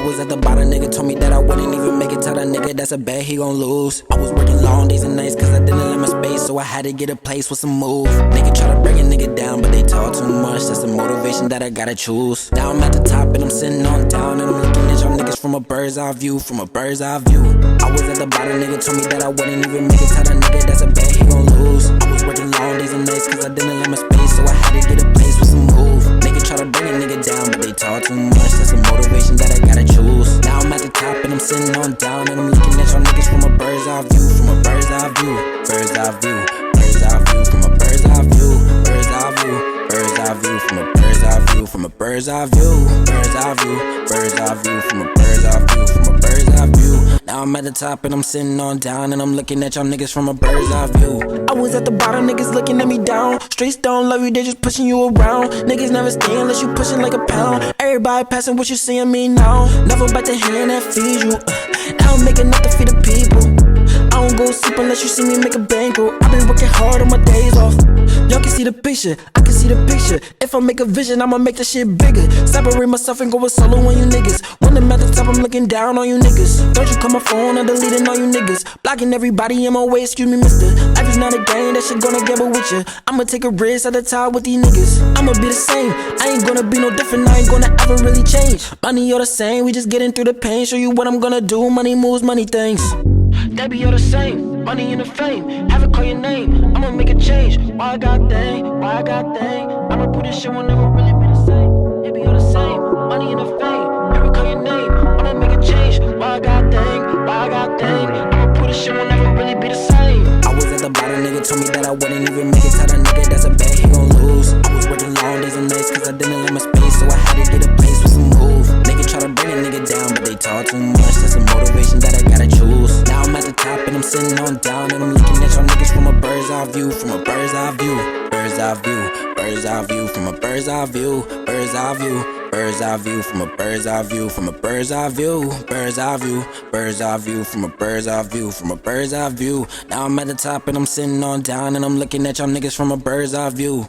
was at the bottom, nigga told me that I wouldn't even make it. Tell that nigga that's a bet he gon' lose. I was working long days and nights cause I didn't let my space, so I had to get a place with some move. Nigga try to bring a nigga down, but they talk too much. That's the motivation that I gotta choose. Now I'm at the top and I'm sitting on down, and I'm looking at y'all niggas from a bird's eye view, from a bird's eye view. I was at the bottom, nigga told me that I wouldn't even make it. Tell that nigga that's a bet he gon' lose. I was working long days and nights cause I didn't let my space, so I had to get a place with some move. Nigga try to bring a nigga down, but they talk too much. That's the motivation that I gotta choose. Now I'm at the top and I'm sitting on down, and I'm looking at y'all niggas from a bird's eye view, from a bird's eye view, bird's eye view, bird's eye view, from a bird's eye view, bird's eye view, bird's eye view, from a bird's eye view, from a bird's eye view, bird's eye view, bird's eye view, from a bird's eye view, from a bird's eye view. Now I'm at the top and I'm sitting on down, and I'm looking at y'all niggas from a bird's eye view. I was at the bottom, niggas looking at me down. Streets don't love you, they just pushing you around. Niggas never stay unless you pushing like a pound. Everybody passing what you seeing me now. Never bite the hand that feeds you. Now I'm making enough to feed the people. I don't go sleep unless you see me make a bankroll. I've been working hard on my days off. Y'all can see the picture, I can see the picture. If I make a vision, I'ma make the shit bigger. Separate myself and go solo on you niggas. When I'm at the top, I'm looking down on you niggas. Don't you call my phone, I'm deleting all you niggas. Blocking everybody in my way, excuse me mister. Life is not a game, that shit gonna gamble with you. I'ma take a risk at the top with these niggas. I'ma be the same, I ain't gonna be no different. I ain't gonna ever really change. Money all the same, we just getting through the pain. Show you what I'm gonna do, money moves, money things. They be all the same, money and the fame. Have it call your name, I'ma make a change. Why I got thing, why I got thing. I'ma put this shit will never really be the same. They be all the same, money and the fame. Have it call your name, I'ma make a change. Why I got thing, why I got thing. I'ma put this shit will never really be the same. I was at the bottom, nigga told me that I wouldn't even make it. Tell that nigga that's a bet he gon' lose. I was working long days and nights cause I didn't let my space, so I had to get a place with some move. Nigga try to bring a nigga down, but they talk too much. That's the motivation that I gotta choose. Now I'm at the top and I'm sitting on down, and I'm looking at y'all niggas from a bird's eye view, from a bird's eye view, bird's eye view, bird's eye view, from a bird's eye view, bird's eye view, bird's eye view, from a bird's eye view, from a bird's eye view, bird's eye view, bird's eye view, from a bird's eye view, from a bird's eye view. Now I'm at the top and I'm sitting on down, and I'm looking at y'all niggas from a bird's eye view.